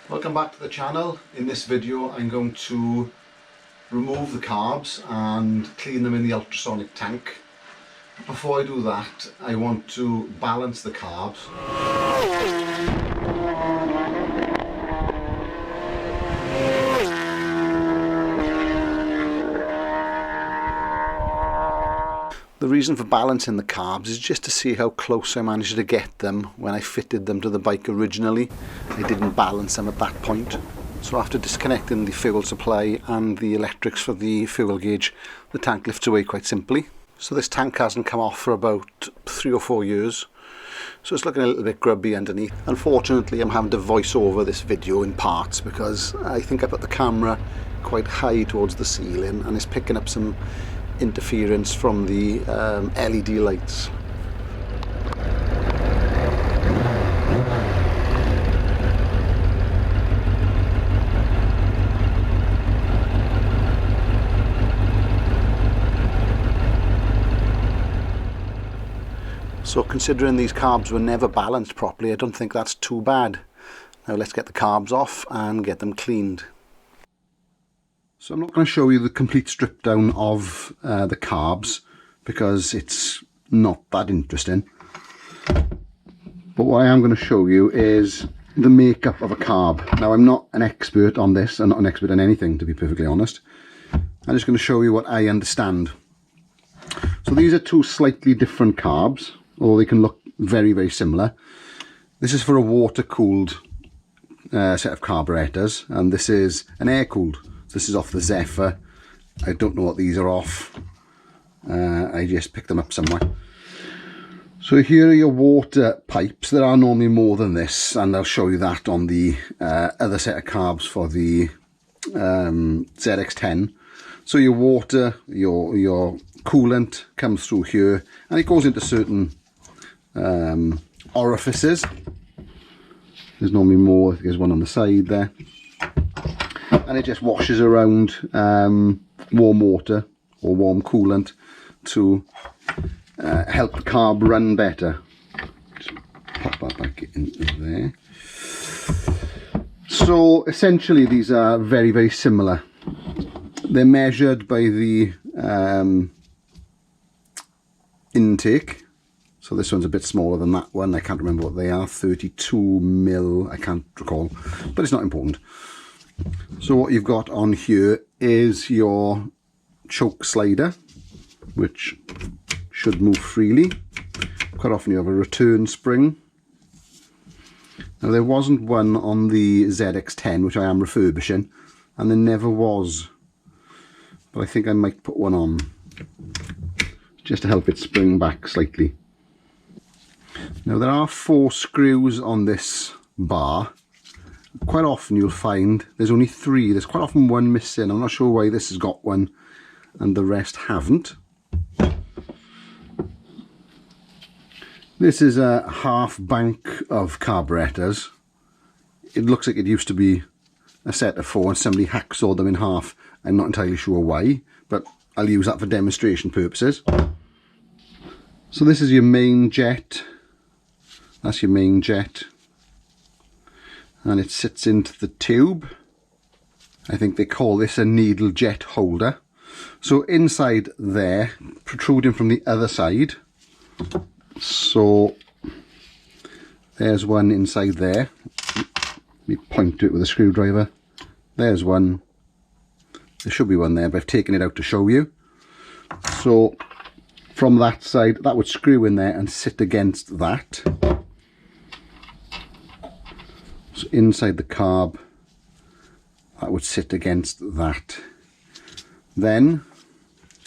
Welcome back to the channel. In this video I'm going to remove the carbs and clean them in the ultrasonic tank. Before I do that, I want to balance the carbs. The reason for balancing the carbs is just to see how close I managed to get them when I fitted them to the bike originally. I didn't balance them at that point. So after disconnecting the fuel supply and the electrics for the fuel gauge, the tank lifts away quite simply. So this tank hasn't come off for about 3 or 4 years. So it's looking a little bit grubby underneath. Unfortunately, I'm having to voice over this video in parts because I think I put the camera quite high towards the ceiling and it's picking up some interference from the LED lights. So considering these carbs were never balanced properly, I don't think that's too bad. Now let's get the carbs off and get them cleaned. So I'm not going to show you the complete strip down of the carbs because it's not that interesting. But what I am going to show you is the makeup of a carb. Now I'm not an expert on this, I'm not an expert on anything, to be perfectly honest. I'm just going to show you what I understand. So these are two slightly different carbs, although they can look very, very similar. This is for a water-cooled set of carburetors, and this is an air-cooled. This is off the Zephyr. I don't know what these are off. I just picked them up somewhere. So here are your water pipes. There are normally more than this, and I'll show you that on the other set of carbs for the ZX10. So your water, your coolant comes through here, and it goes into certain orifices. There's normally more. There's one on the side there. And it just washes around warm water or warm coolant to help the carb run better. Just pop that back into there. So essentially these are very, very similar. They're measured by the intake. So this one's a bit smaller than that one. I can't remember what they are. 32 mil, I can't recall, but it's not important. So what you've got on here is your choke slider, which should move freely. Quite often you have a return spring. Now there wasn't one on the ZX10, which I am refurbishing, and there never was. But I think I might put one on, just to help it spring back slightly. Now there are 4 screws on this bar. Quite often you'll find there's only 3. There's quite often one missing. I'm not sure why this has got one and the rest haven't. This is a half bank of carburetors. It looks like it used to be a set of 4 and somebody hacksawed them in half. I'm not entirely sure why, but I'll use that for demonstration purposes. So this is your main jet. That's your main jet. And it sits into the tube. I think they call this a needle jet holder. So inside there, protruding from the other side, so there's one inside there. Let me point to it with a screwdriver. There's one. There should be one there, but I've taken it out to show you. So from that side, that would screw in there and sit against that. So inside the carb, that would sit against that. Then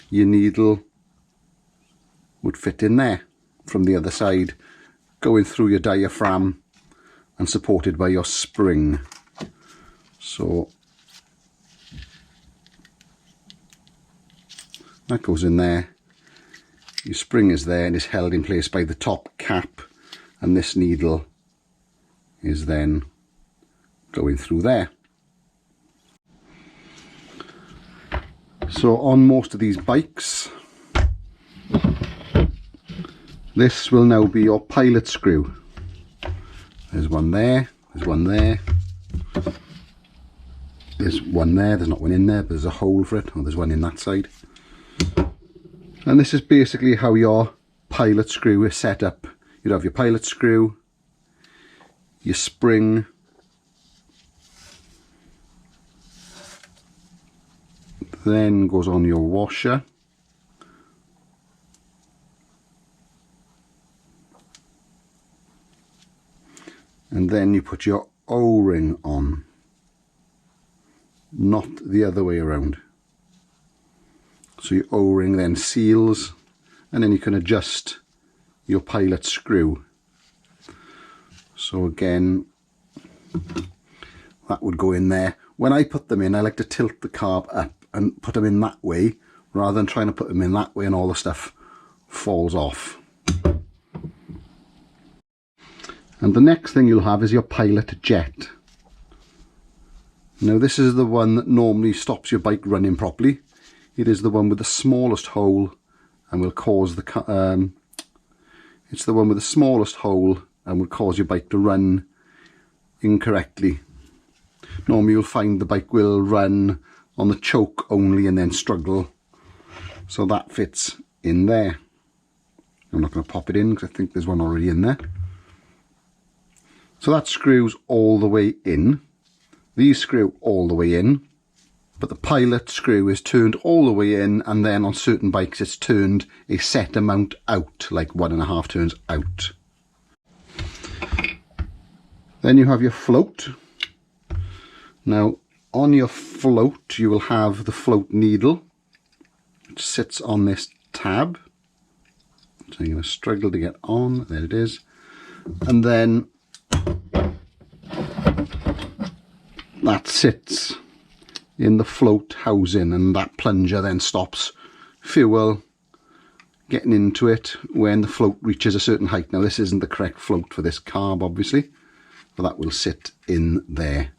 your needle would fit in there from the other side, going through your diaphragm and supported by your spring. So that goes in there. Your spring is there and is held in place by the top cap, and this needle is then going through there. So on most of these bikes, this will now be your pilot screw. There's one there, there's one there. There's one there, there's not one in there, but there's a hole for it, or there's one in that side. And this is basically how your pilot screw is set up. You'd have your pilot screw, your spring, then goes on your washer, and then you put your O-ring on, not the other way around. So your O-ring then seals, and then you can adjust your pilot screw. So again, that would go in there. When I put them in, I like to tilt the carb up and put them in that way, rather than trying to put them in that way and all the stuff falls off. And the next thing you'll have is your pilot jet. Now this is the one that normally stops your bike running properly. It is the one with the smallest hole and will cause the it's the one with the smallest hole and will cause your bike to run incorrectly. Normally you'll find the bike will run on the choke only and then struggle. So that fits in there. I'm not going to pop it in because I think there's one already in there. So that screws all the way in. These screw all the way in, but the pilot screw is turned all the way in, and then on certain bikes it's turned a set amount out, like 1.5 turns out. Then you have your float. Now on your float you will have the float needle, which sits on this tab. So you're going to struggle to get on, there it is. And then that sits in the float housing, and that plunger then stops fuel getting into it when the float reaches a certain height. Now this isn't the correct float for this carb obviously, but that will sit in there.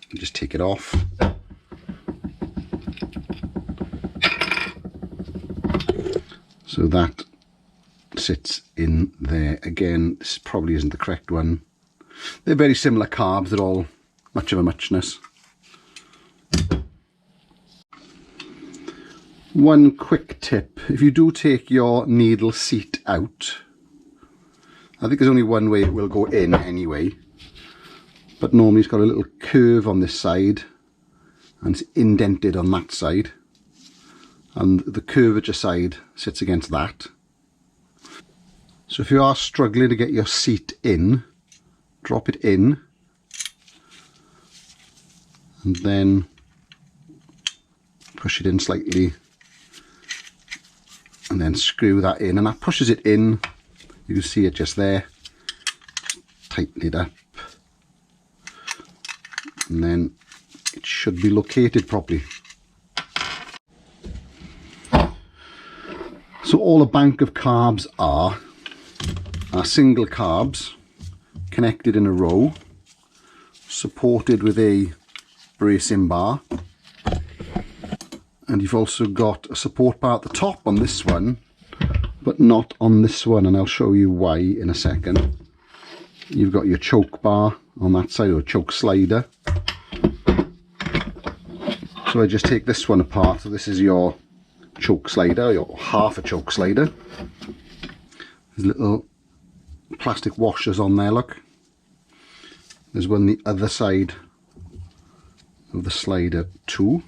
You just take it off. So that sits in there. Again, this probably isn't the correct one. They're very similar carbs, they're all much of a muchness. One quick tip, if you do take your needle seat out, I think there's only one way it will go in anyway, but normally it's got a little curve on this side and it's indented on that side, and the curvature side sits against that. So if you are struggling to get your seat in, drop it in and then push it in slightly and then screw that in, and that pushes it in. You can see it just there. Tighten it up and then it should be located properly. So all a bank of carbs are single carbs connected in a row, supported with a bracing bar, and you've also got a support bar at the top on this one but not on this one, and I'll show you why in a second. You've got your choke bar on that side, or a choke slider. So I just take this one apart. So this is your choke slider, your half a choke slider. There's little plastic washers on there, look. There's one the other side of the slider too.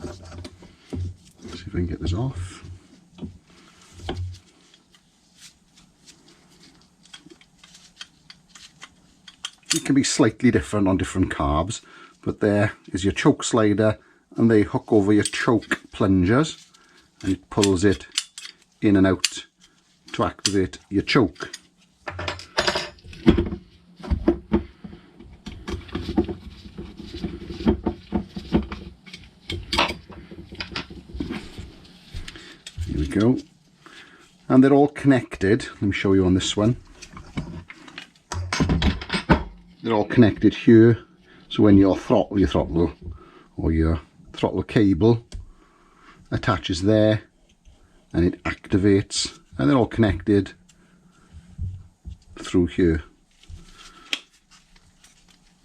Let's see if I can get this off. It can be slightly different on different carbs, but there is your choke slider, and they hook over your choke plungers and it pulls it in and out to activate your choke. Here we go. And they're all connected. Let me show you on this one. They're all connected here. So when your throttle or your throttle cable attaches there and it activates, and they're all connected through here.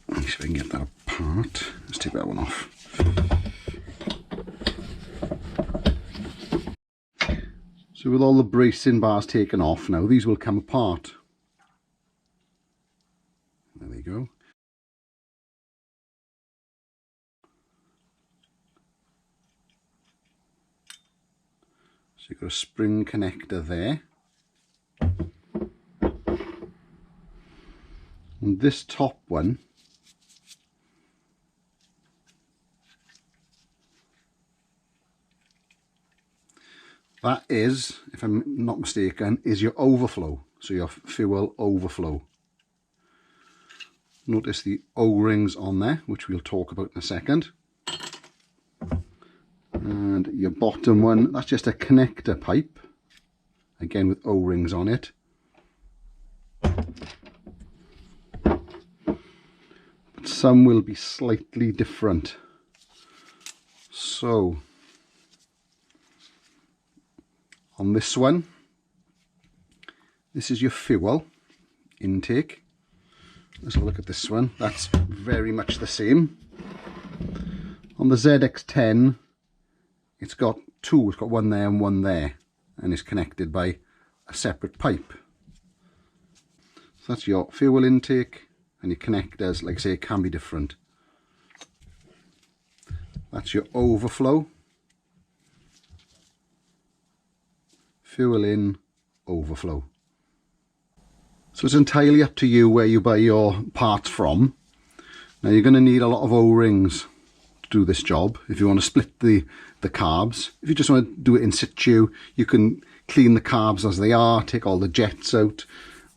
Let me see if I can get that apart. Let's take that one off. So with all the bracing bars taken off now, these will come apart. There we go. So you've got a spring connector there. And this top one, that is, if I'm not mistaken, is your overflow. So your fuel overflow. Notice the O-rings on there, which we'll talk about in a second. And your bottom one, that's just a connector pipe, again with O-rings on it. But some will be slightly different. So on this one, this is your fuel intake. Let's have a look at this one. That's very much the same. On the ZX10, it's got two. It's got one there and one there, and it's connected by a separate pipe. So that's your fuel intake, and your connectors, like I say, can be different. That's your overflow. Fuel in, overflow. So it's entirely up to you where you buy your parts from. Now you're going to need a lot of O-rings to do this job if you want to split the carbs. If you just want to do it in situ, you can clean the carbs as they are, take all the jets out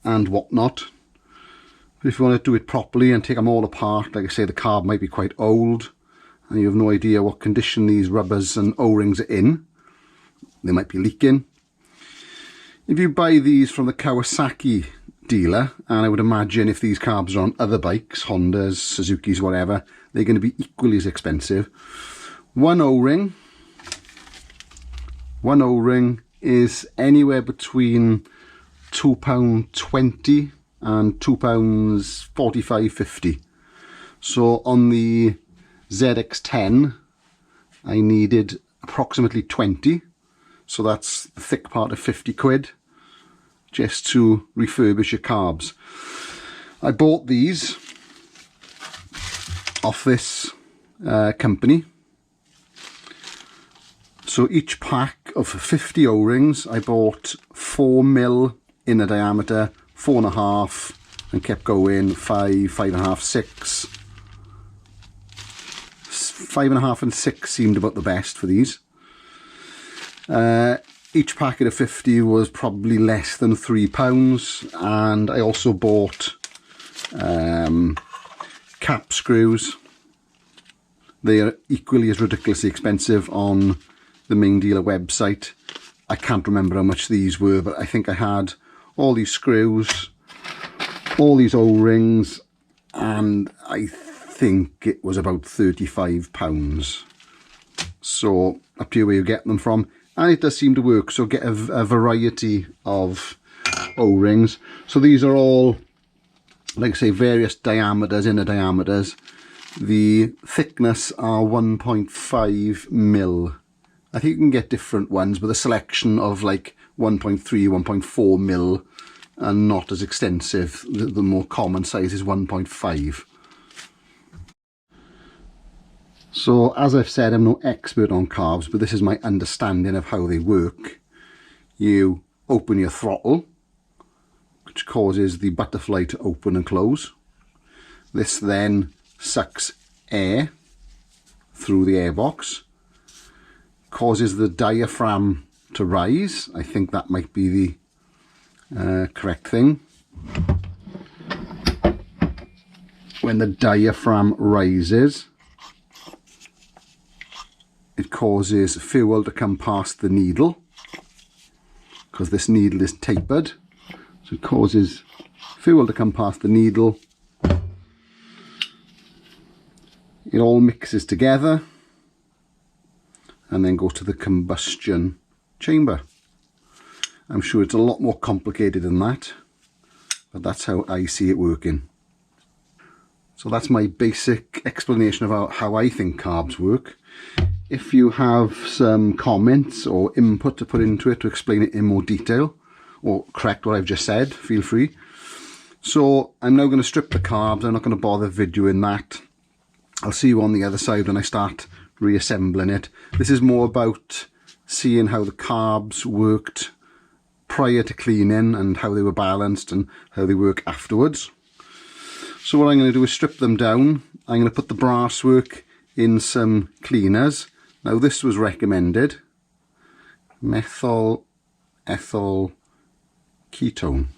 and whatnot. But if you want to do it properly and take them all apart, like I say, the carb might be quite old and you have no idea what condition these rubbers and O-rings are in. They might be leaking. If you buy these from the Kawasaki dealer, and I would imagine if these carbs are on other bikes, Hondas, Suzukis, whatever, they're going to be equally as expensive. One O-ring is anywhere between £2.20 and £2.45.50. So on the ZX10 I needed approximately 20, so that's the thick part of 50 quid just to refurbish your carbs. I bought these off this company. So each pack of 50 O-rings, I bought 4mm inner diameter, 4.5, and kept going, 5, 5.5, 6. 5.5 and 6 seemed about the best for these. Each packet of 50 was probably less than £3, and I also bought cap screws. They are equally as ridiculously expensive on the main dealer website. I can't remember how much these were, but I think I had all these screws, all these O-rings, and I think it was about £35. So up to you where you get them from, and it does seem to work. So get a variety of O-rings. So these are all, like I say, various diameters, inner diameters. The thickness are 1.5mm. I think you can get different ones with a selection of like 1.3, 1.4mm, and not as extensive. The more common size is 1.5. So as I've said, I'm no expert on carbs, but this is my understanding of how they work. You open your throttle, which causes the butterfly to open and close. This then sucks air through the airbox, causes the diaphragm to rise. I think that might be the correct thing. When the diaphragm rises, it causes fuel to come past the needle, because this needle is tapered. So it causes fuel to come past the needle. It all mixes together and then goes to the combustion chamber. I'm sure it's a lot more complicated than that, but that's how I see it working. So that's my basic explanation about how I think carbs work. If you have some comments or input to put into it to explain it in more detail or correct what I've just said, feel free. So I'm now going to strip the carbs. I'm not going to bother videoing that. I'll see you on the other side when I start reassembling it. This is more about seeing how the carbs worked prior to cleaning and how they were balanced and how they work afterwards. So what I'm going to do is strip them down. I'm going to put the brass work in some cleaners. Now this was recommended. Methyl ethyl ketone.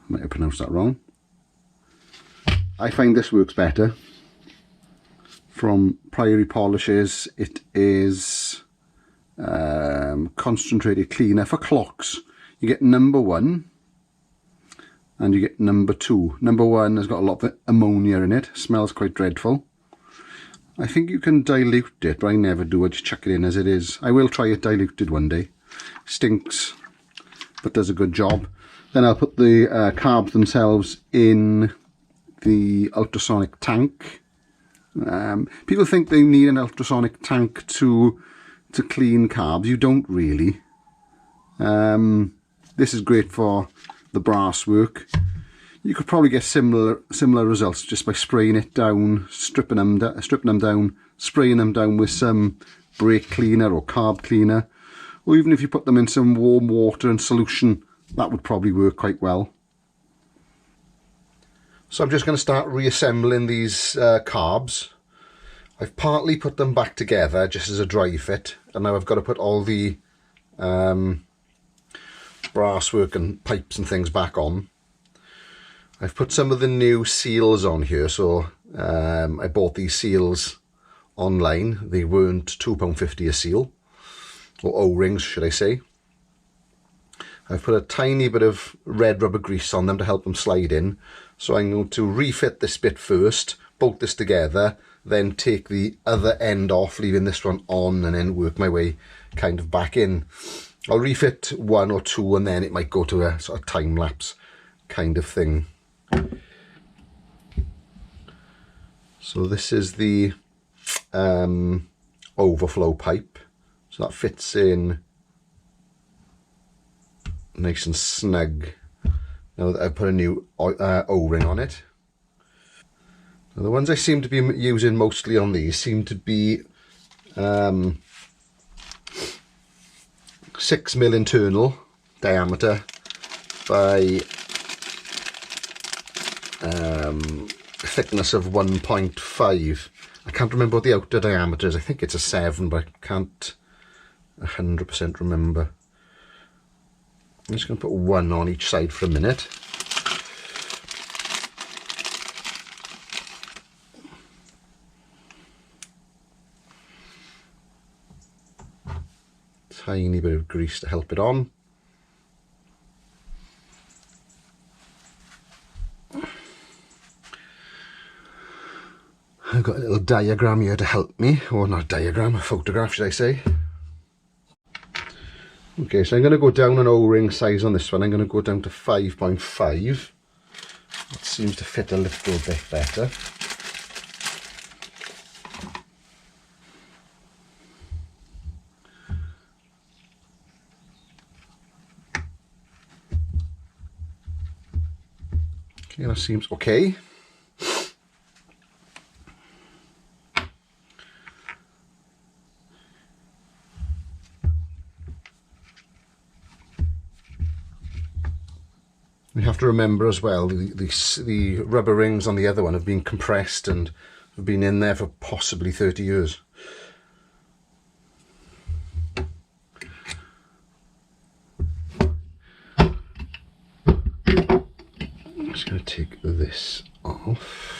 Might have pronounced that wrong. I find this works better. From Priory Polishes, it is concentrated cleaner for clocks. You get number 1 and you get number 2. Number 1 has got a lot of ammonia in it, smells quite dreadful. I think you can dilute it, but I never do. I just chuck it in as it is. I will try it diluted one day. Stinks, but does a good job. Then I'll put the carbs themselves in the ultrasonic tank. People think they need an ultrasonic tank to clean carbs. You don't really. This is great for the brass work. You could probably get similar results just by spraying it down, stripping them down, spraying them down with some brake cleaner or carb cleaner, or even if you put them in some warm water and solution, that would probably work quite well. So I'm just going to start reassembling these carbs. I've partly put them back together just as a dry fit, and now I've got to put all the brass work and pipes and things back on. I've put some of the new seals on here, so I bought these seals online. They weren't £2.50 a seal, or O-rings should I say. I've put a tiny bit of red rubber grease on them to help them slide in. So I'm going to refit this bit first, bolt this together, then take the other end off, leaving this one on, and then work my way kind of back in. I'll refit 1 or 2 and then it might go to a sort of time-lapse kind of thing. So this is the overflow pipe. So that fits in nice and snug now that I've put a new O-ring on it. Now the ones I seem to be using mostly on these seem to be 6mm internal diameter by thickness of 1.5. I can't remember what the outer diameter is. I think it's a 7, but I can't 100% remember. I'm just going to put 1 on each side for a minute. Tiny bit of grease to help it on. I've got a little diagram here to help me, or not a diagram, a photograph should I say. Okay, so I'm going to go down an O-ring size on this one. I'm going to go down to 5.5. That seems to fit a little bit better. Okay, that seems okay. We have to remember as well, the rubber rings on the other one have been compressed and have been in there for possibly 30 years. I'm just going to take this off.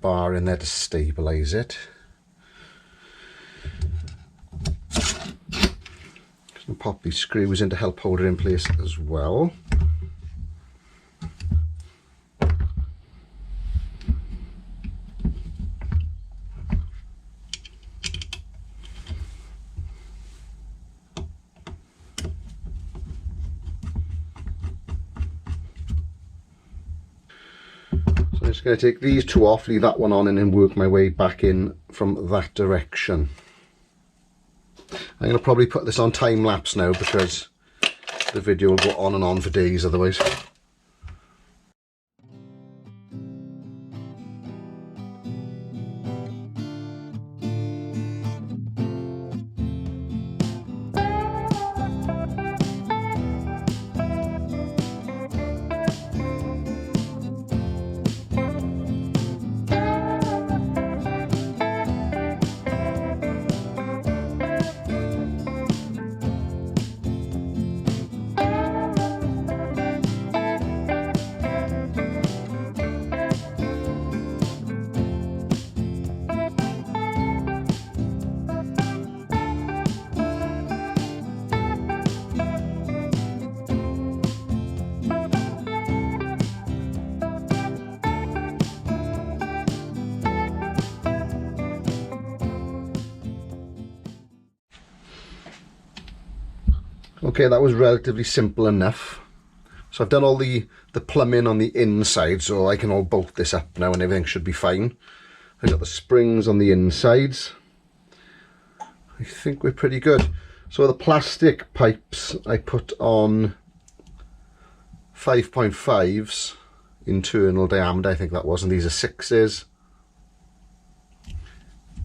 bar in there to stabilise it. Just pop these screws in to help hold it in place as well. I'm just going to take these two off, leave that one on, and then work my way back in from that direction. I'm going to probably put this on time lapse now because the video will go on and on for days otherwise. Okay, that was relatively simple enough. So I've done all the plumbing on the inside, so I can all bolt this up now and everything should be fine. I've got the springs on the insides. I think we're pretty good. So the plastic pipes I put on 5.5s internal diameter, I think that was, and these are 6s.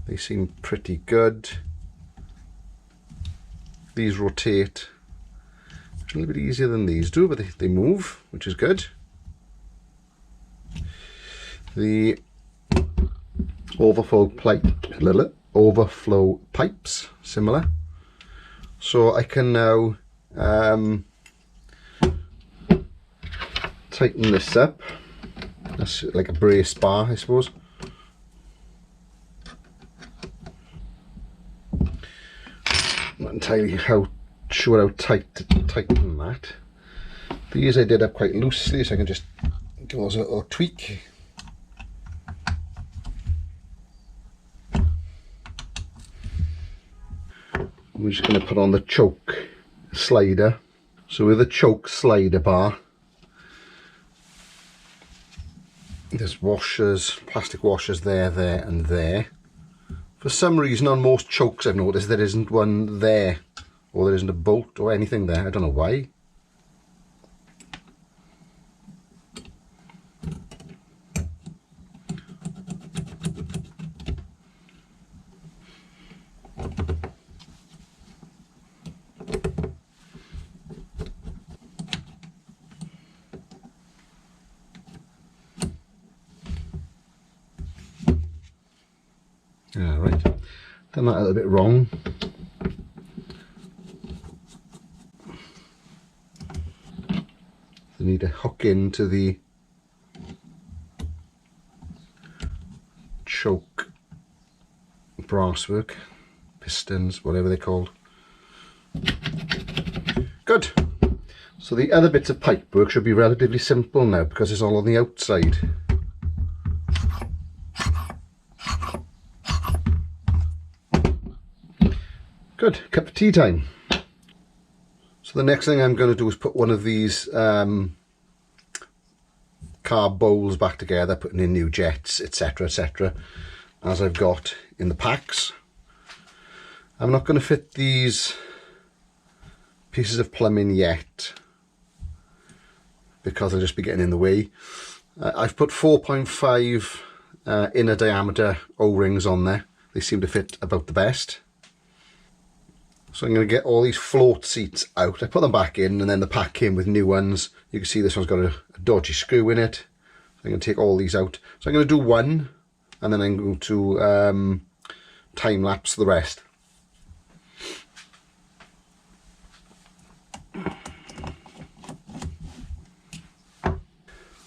They seem pretty good. These rotate a little bit easier than these do, but they move, which is good. The overflow pipes, similar. So I can now tighten this up. That's like a brace bar, I suppose. Not entirely sure how tight to tighten that. These I did up quite loosely, so I can just give those a little tweak. We're just going to put on the choke slider. So with the choke slider bar, there's washers, plastic washers there, there and there. For some reason on most chokes I've noticed there isn't one there, or there isn't a bolt or anything there. I don't know why. Alright, done that a little bit wrong. They need to hook into the choke brasswork, pistons, whatever they're called. Good. So the other bits of pipe work should be relatively simple now because it's all on the outside. Good, cup of tea time. So the next thing I'm going to do is put one of these carb bowls back together, putting in new jets, etc, as I've got in the packs. I'm not going to fit these pieces of plumbing yet because they'll just be getting in the way. I've put 4.5 inner diameter O-rings on there. They seem to fit about the best. So I'm going to get all these float seats out. I put them back in and then the pack came with new ones. You can see this one's got a dodgy screw in it. So I'm going to take all these out. So I'm going to do one and then I'm going to time lapse the rest.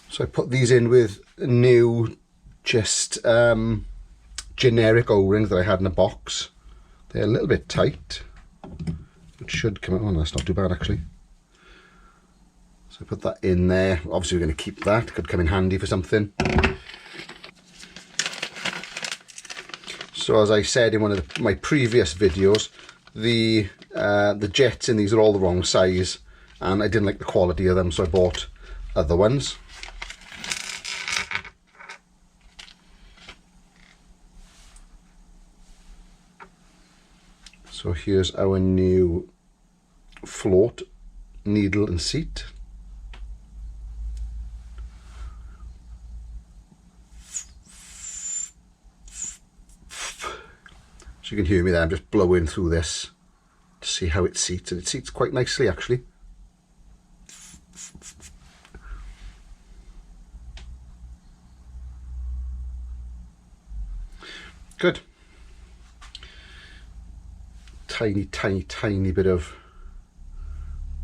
So I put these in with new just generic O-rings that I had in a box. They're a little bit tight. It should come out. Oh, that's not too bad actually. So I put that in there. Obviously we're going to keep that. It could come in handy for something. So as I said in one of my previous videos, the jets in these are all the wrong size, and I didn't like the quality of them, so I bought other ones. So here's our new float, needle and seat. So you can hear me there, I'm just blowing through this to see how it seats, and it seats quite nicely actually. Good. Tiny bit of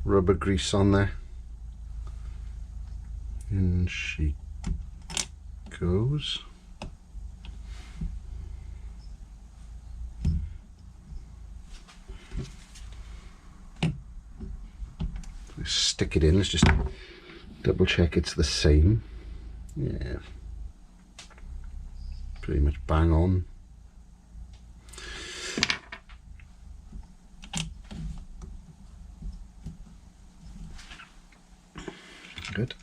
rubber grease on there. And she goes. Stick it in, let's just double check it's the same. Yeah, pretty much bang on. Good.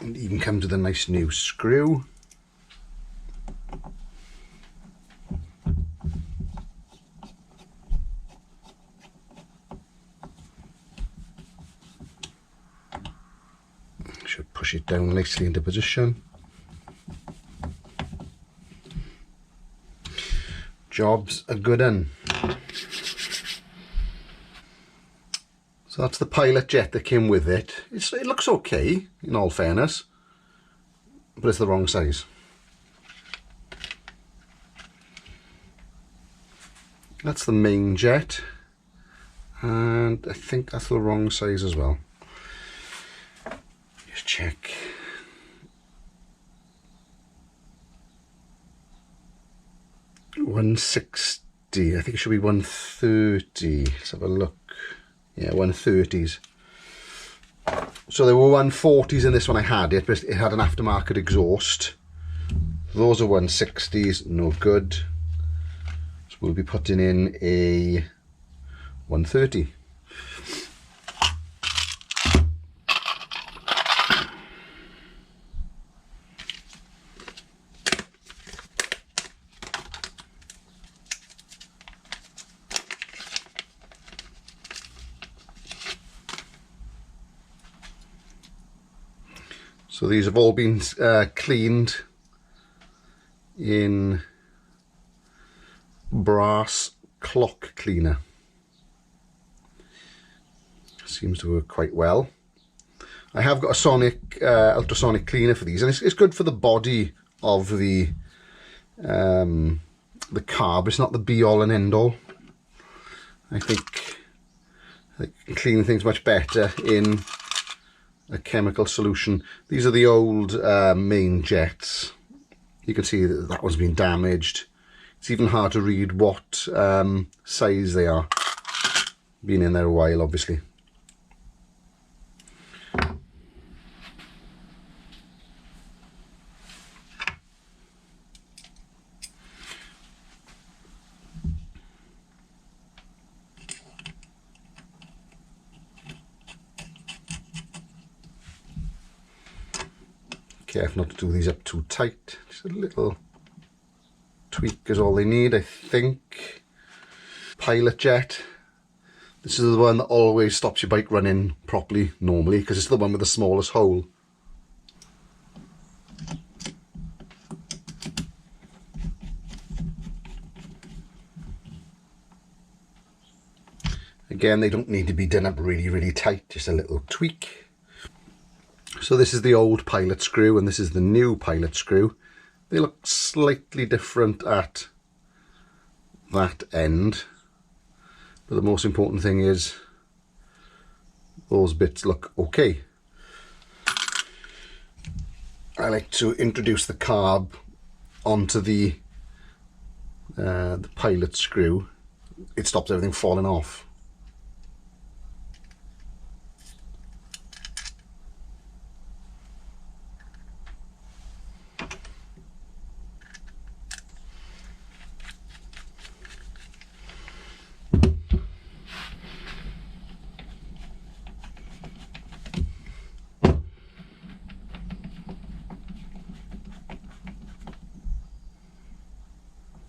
And even comes with a nice new screw. Should push it down nicely into position. Job's a good un. So that's the pilot jet that came with it. It looks okay, in all fairness, but it's the wrong size. That's the main jet, and I think that's the wrong size as well. Just check. $160. I think it should be $130. Let's have a look. Yeah, 130s. So there were 140s in this when I had it, but it had an aftermarket exhaust. Those are 160s, no good. So we'll be putting in a 130. So these have all been cleaned in brass clock cleaner. Seems to work quite well. I have got a sonic ultrasonic cleaner for these, and it's good for the body of the carb. It's not the be all and end all. I think they can clean things much better in a chemical solution. These are the old main jets. You can see that that one's been damaged. It's even hard to read what size they are. Been in there a while, obviously. Careful not to do these up too tight. Just a little tweak is all they need, I think. Pilot jet. This is the one that always stops your bike running properly normally, because it's the one with the smallest hole. Again, they don't need to be done up really tight, just a little tweak. So this is the old pilot screw and this is the new pilot screw. They look slightly different at that end, but the most important thing is those bits look okay. I like to introduce the carb onto the pilot screw, it stops everything falling off.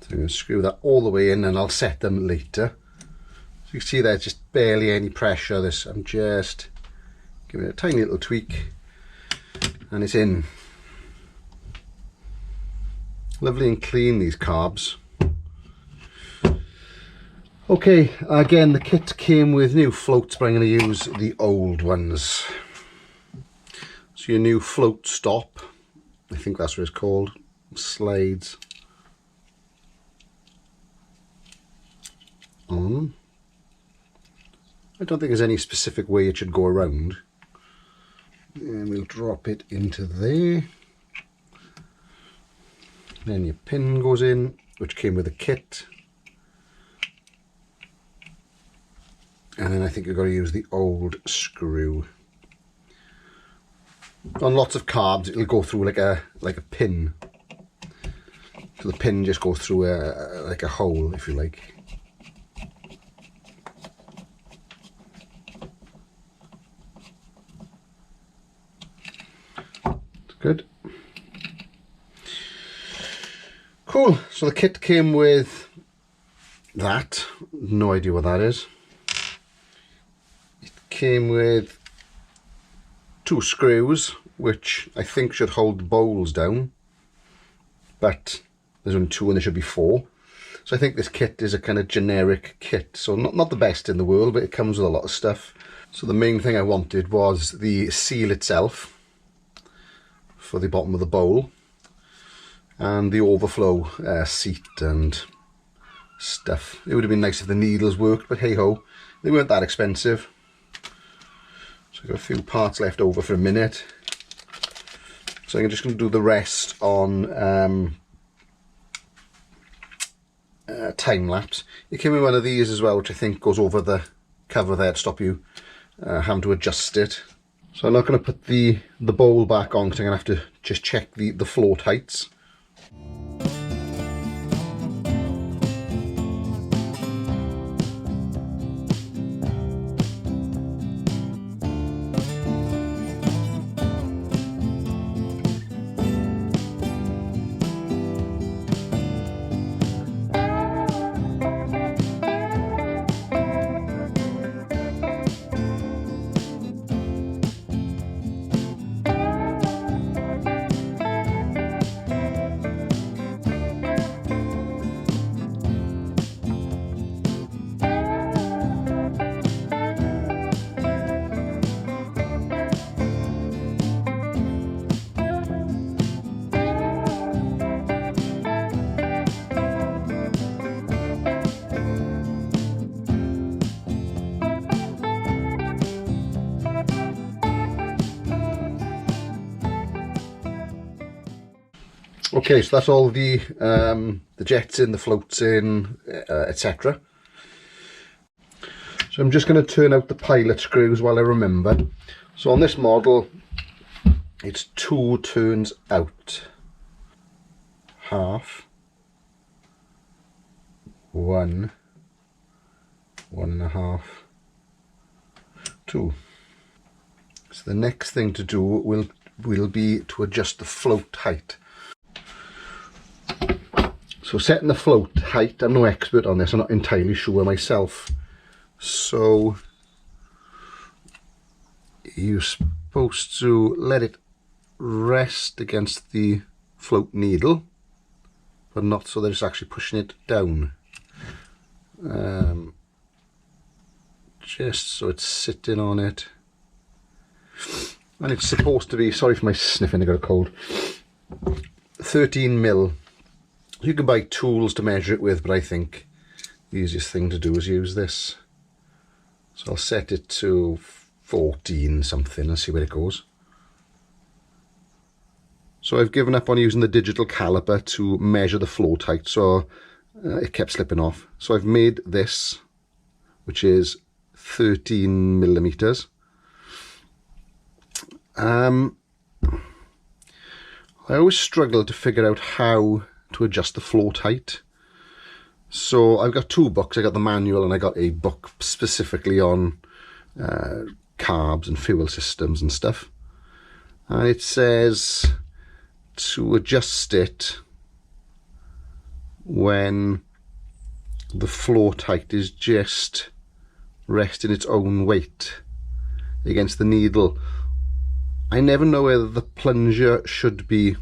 So I'm going to screw that all the way in and I'll set them later. So you can see there's just barely any pressure. This, I'm just giving it a tiny little tweak and it's in. Lovely and clean, these carbs. Okay, again the kit came with new floats, but I'm going to use the old ones. So your new float stop, I think that's what it's called, slides on. I don't think there's any specific way it should go around. And we'll drop it into there. Then your pin goes in, which came with the kit. And then I think you've got to use the old screw. On lots of carbs, it'll go through like a pin. So the pin just goes through like a hole, if you like. Good. Cool. So the kit came with that. No idea what that is. It came with 2 screws, which I think should hold the bowls down. But there's only 2 and there should be 4. So I think this kit is a kind of generic kit. So not the best in the world, but it comes with a lot of stuff. So the main thing I wanted was the seal itself for the bottom of the bowl, and the overflow seat and stuff. It would have been nice if the needles worked, but hey ho, they weren't that expensive. So I've got a few parts left over for a minute. So I'm just going to do the rest on time lapse. It came with one of these as well, which I think goes over the cover there to stop you having to adjust it. So I'm not going to put the bowl back on because I'm going to have to just check the float heights. Okay, so that's all the jets in, the floats in, etc. So I'm just going to turn out the pilot screws while I remember. So on this model, it's 2 turns out. Half. 1. 1.5. 2. So the next thing to do will be to adjust the float height. So setting the float height, I'm no expert on this, I'm not entirely sure myself. So you're supposed to let it rest against the float needle, but not so that it's actually pushing it down. Just so it's sitting on it. And it's supposed to be, sorry for my sniffing, I got a cold, 13mm. You can buy tools to measure it with, but I think the easiest thing to do is use this. So I'll set it to 14 something and see where it goes. So I've given up on using the digital caliper to measure the flow tight, so it kept slipping off. So I've made this, which is 13 millimeters. I always struggle to figure out how to adjust the flow tight. So I've got two books. I got the manual and I got a book specifically on carbs and fuel systems and stuff. And it says to adjust it when the flow tight is just resting its own weight against the needle. I never know whether the plunger should be,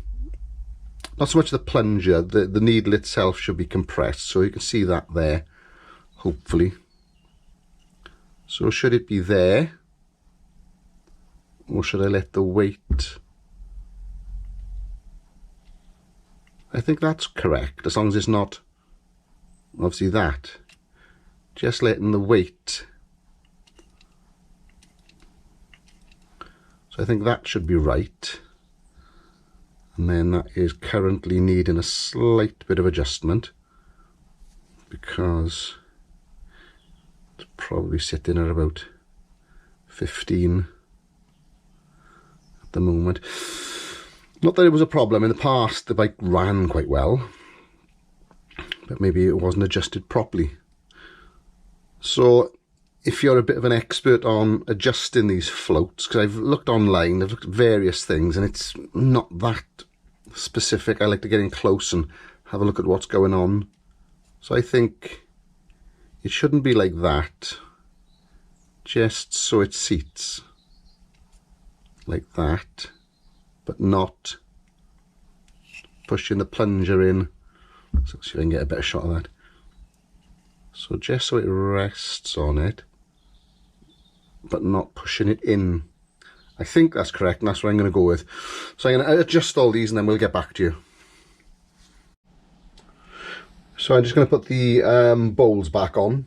not so much the plunger, the needle itself should be compressed, so you can see that there, hopefully. So should it be there, or should I let the weight? I think that's correct, as long as it's not, obviously that, just letting the weight. So I think that should be right. And then that is currently needing a slight bit of adjustment because it's probably sitting at about 15 at the moment. Not that it was a problem. In the past the bike ran quite well, but maybe it wasn't adjusted properly. So if you're a bit of an expert on adjusting these floats, because I've looked online, I've looked at various things and it's not that specific. I like to get in close and have a look at what's going on. So I think it shouldn't be like that, just so it seats like that, but not pushing the plunger in. So let's see if I can get a better shot of that. So just so it rests on it, but not pushing it in. I think that's correct, and that's what I'm going to go with. So I'm going to adjust all these and then we'll get back to you. So I'm just going to put the bowls back on.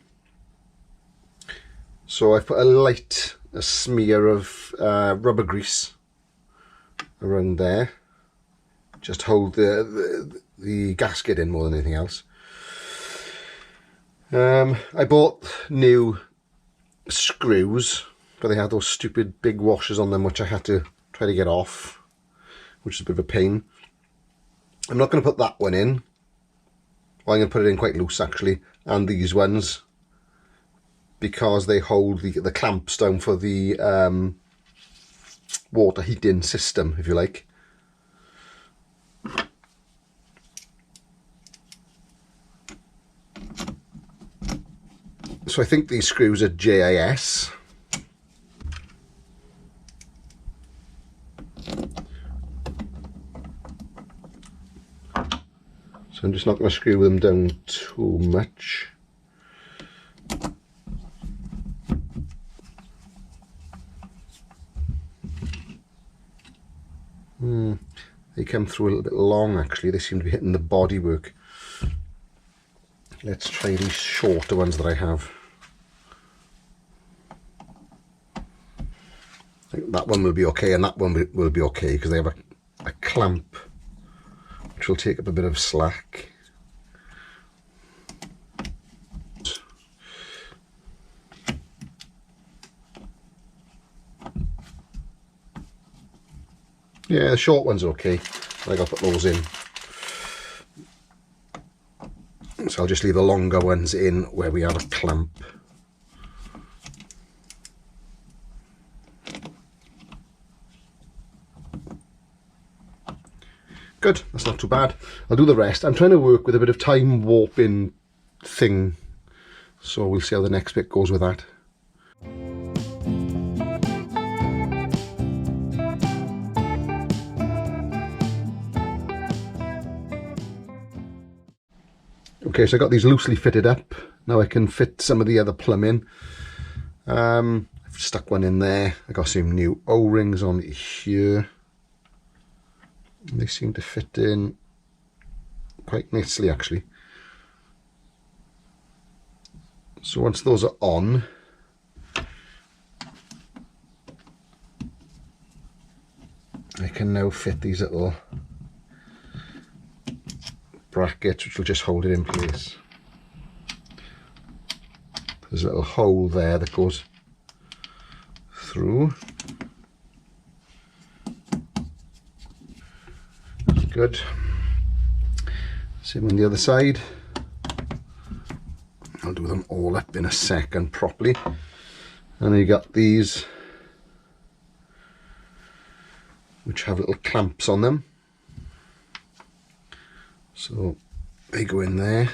So I've put a smear of rubber grease around there. Just hold the gasket in more than anything else. I bought new screws, but they had those stupid big washers on them which I had to try to get off, which is a bit of a pain. I'm not going to put that one in. Well, I'm going to put it in quite loose actually, and these ones, because they hold the clamps down for the water heating system, if you like. So I think these screws are JIS. So I'm just not going to screw them down too much. They come through a little bit long actually. They seem to be hitting the bodywork. Let's try these shorter ones that I have. I think that one will be okay, and that one will be okay because they have a clamp which will take up a bit of slack. Yeah, the short ones are okay. I think I'll put those in. So I'll just leave the longer ones in where we have a clamp. Good, that's not too bad. I'll do the rest. I'm trying to work with a bit of time warping thing, so we'll see how the next bit goes with that. Okay, so I got these loosely fitted up. Now I can fit some of the other plumbing. I've stuck one in there. I got some new O-rings on here. They seem to fit in quite nicely actually. So once those are on, I can now fit these little brackets which will just hold it in place. There's a little hole there that goes through. Good. Same on the other side. I'll do them all up in a second properly. And then you got these which have little clamps on them. So they go in there.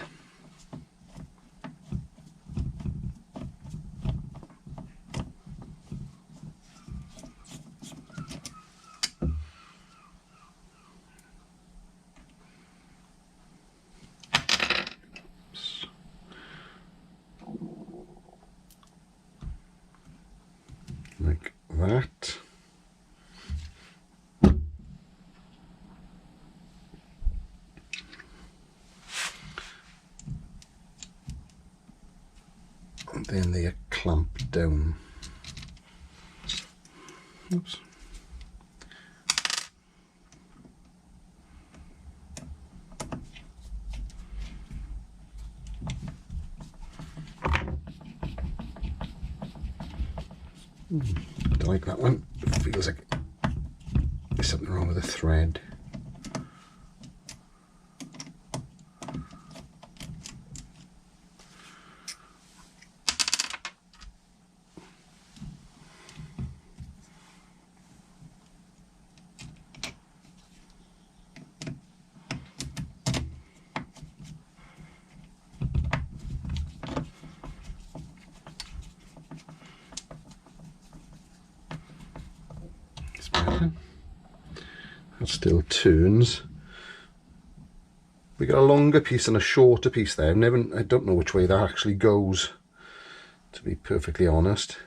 Like that. And then they are clamped down. Oops. Don't like that one. It feels like there's something wrong with the thread. That still turns. We got a longer piece and a shorter piece there. I don't know which way that actually goes, to be perfectly honest.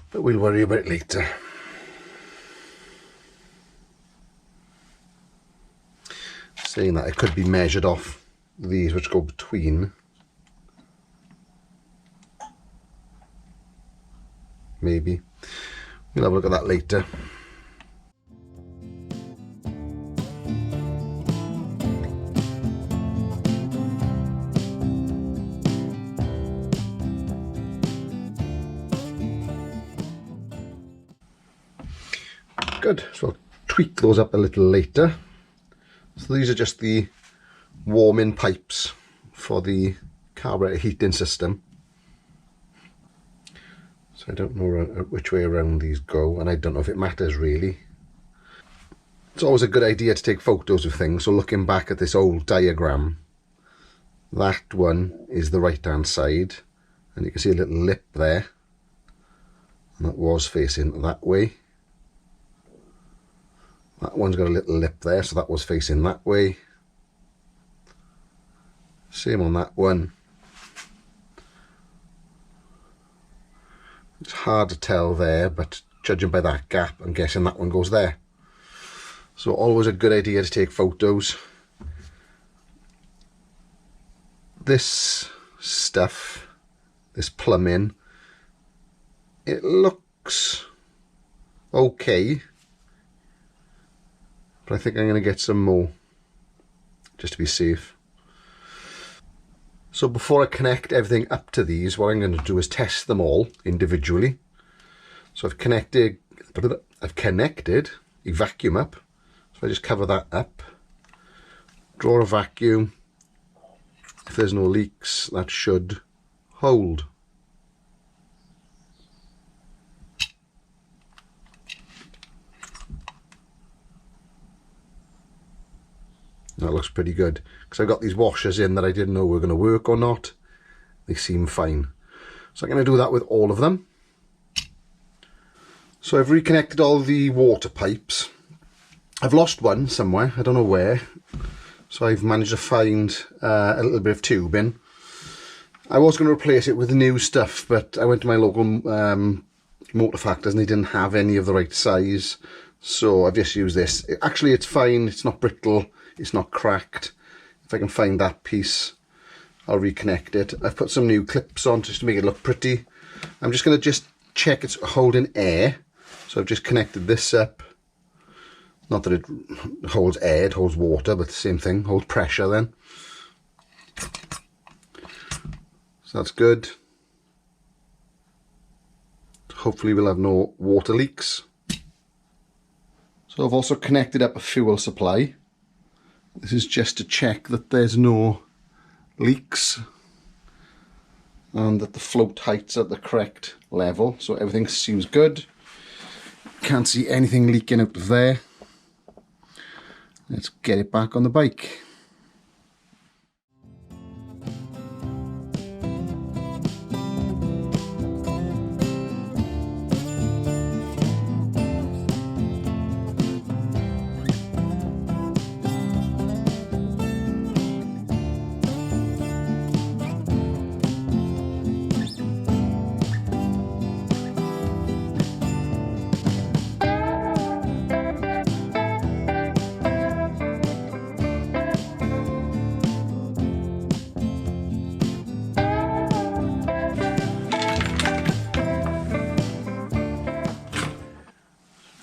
But we'll worry about it later. Saying that, it could be measured off these which go between. Maybe. We'll have a look at that later. Good, so I'll tweak those up a little later. So these are just the warming pipes for the carburetor heating system. So I don't know which way around these go, and I don't know if it matters really. It's always a good idea to take photos of things, so looking back at this old diagram, that one is the right hand side, and you can see a little lip there, and that was facing that way. That one's got a little lip there, so that was facing that way. Same on that one. It's hard to tell there, but judging by that gap, I'm guessing that one goes there. So always a good idea to take photos. This stuff, this plumbing, it looks okay. But I think I'm going to get some more, just to be safe. So before I connect everything up to these, what I'm going to do is test them all individually. So I've connected a vacuum up. So I just cover that up, draw a vacuum. If there's no leaks, that should hold. That looks pretty good, because I've got these washers in that I didn't know were going to work or not. They seem fine. So I'm going to do that with all of them. So I've reconnected all the water pipes. I've lost one somewhere, I don't know where. So I've managed to find a little bit of tubing. I was going to replace it with new stuff, but I went to my local motor factors and they didn't have any of the right size. So I've just used this. Actually, it's fine, it's not brittle. It's not cracked. If I can find that piece, I'll reconnect it. I've put some new clips on just to make it look pretty. I'm just going to check it's holding air. So I've just connected this up. Not that it holds air, it holds water, but the same thing, holds pressure then. So that's good. Hopefully we'll have no water leaks. So I've also connected up a fuel supply. This is just to check that there's no leaks and that the float height's at the correct level. So everything seems good. Can't see anything leaking out of there. Let's get it back on the bike.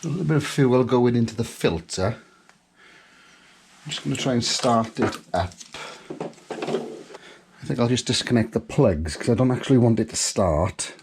A little bit of fuel going into the filter. I'm just going to try and start it up. I think I'll just disconnect the plugs because I don't actually want it to start.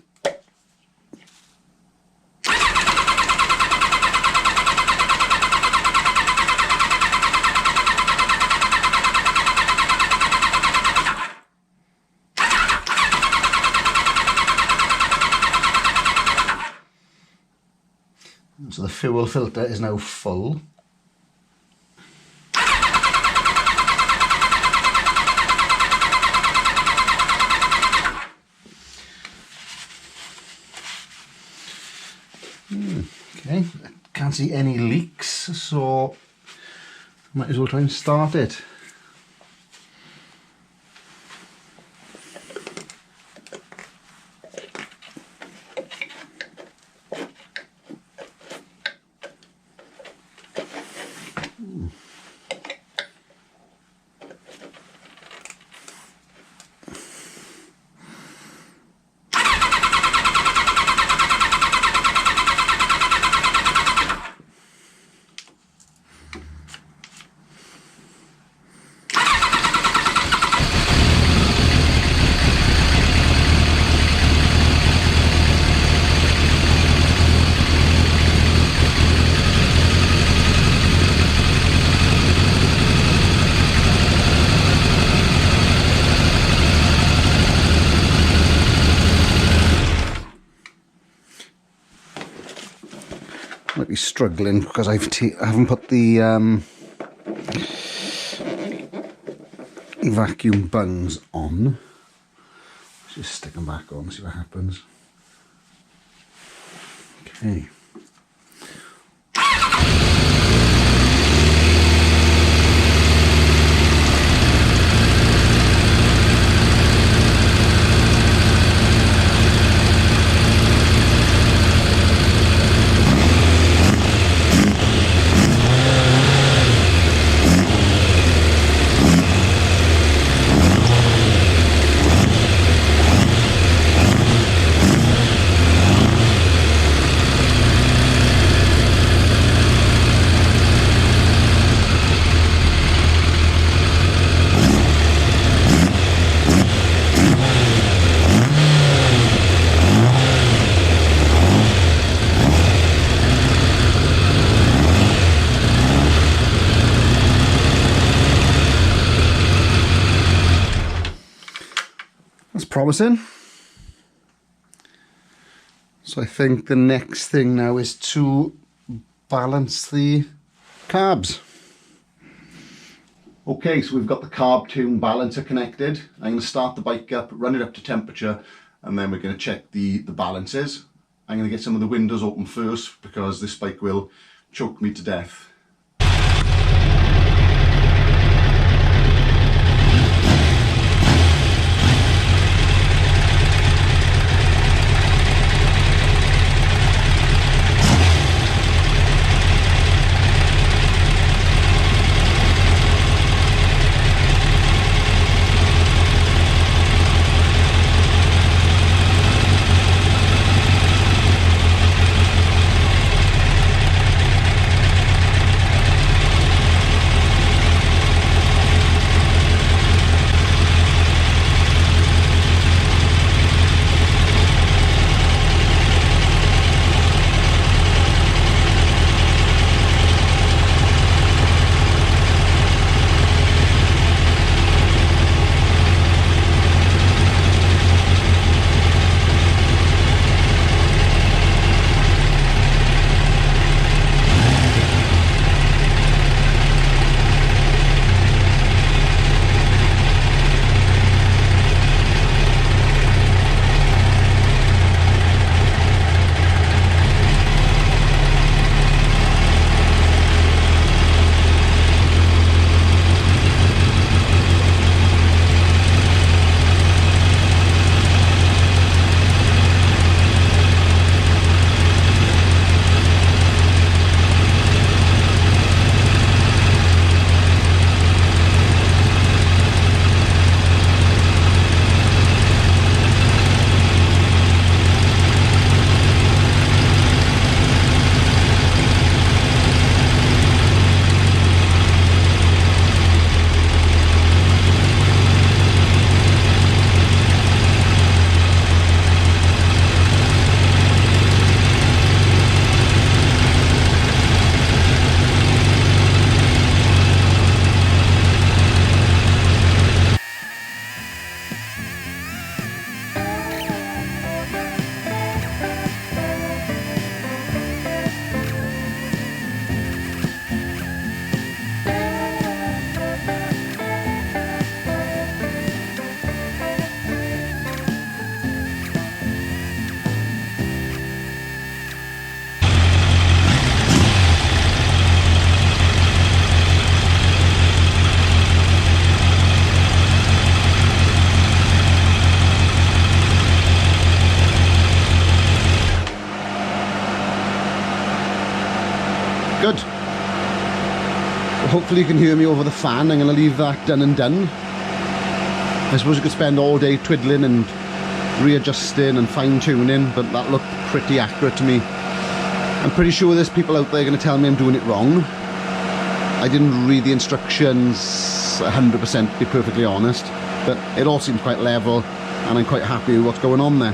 So the fuel filter is now full. Okay, can't see any leaks, so might as well try and start it. Might be struggling because I haven't put the vacuum bungs on. Let's just stick them back on, see what happens. Okay. That's promising. So I think the next thing now is to balance the carbs. Okay, so we've got the carbtune balancer connected. I'm going to start the bike up, run it up to temperature, and then we're going to check the balances. I'm going to get some of the windows open first because this bike will choke me to death. hopefully you can hear me over the fan. I'm going to leave that done and done. I suppose you could spend all day twiddling and readjusting and fine-tuning, but that looked pretty accurate to me. I'm pretty sure there's people out there going to tell me I'm doing it wrong. I didn't read the instructions 100%, to be perfectly honest, but it all seems quite level and I'm quite happy with what's going on there.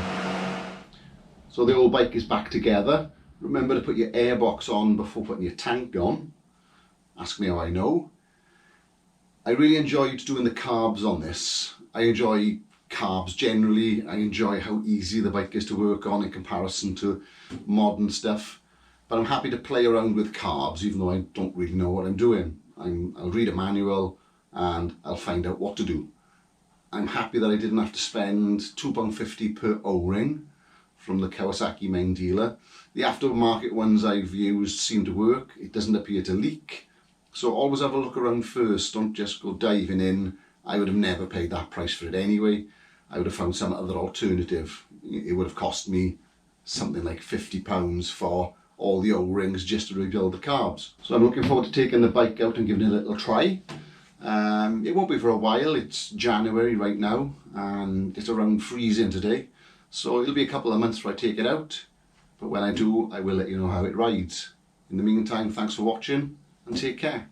So the old bike is back together. Remember to put your airbox on before putting your tank on. Ask me how I know. I really enjoyed doing the carbs on this. I enjoy carbs generally. I enjoy how easy the bike is to work on in comparison to modern stuff. But I'm happy to play around with carbs even though I don't really know what I'm doing. I'll read a manual and I'll find out what to do. I'm happy that I didn't have to spend £2.50 per O-ring from the Kawasaki main dealer. The aftermarket ones I've used seem to work. It doesn't appear to leak. So always have a look around first. Don't just go diving in. I would have never paid that price for it anyway. I would have found some other alternative. It would have cost me something like £50 for all the O-rings just to rebuild the carbs. So I'm looking forward to taking the bike out and giving it a little try. It won't be for a while. It's January right now and it's around freezing today. So it'll be a couple of months before I take it out. But when I do, I will let you know how it rides. In the meantime, thanks for watching and take care.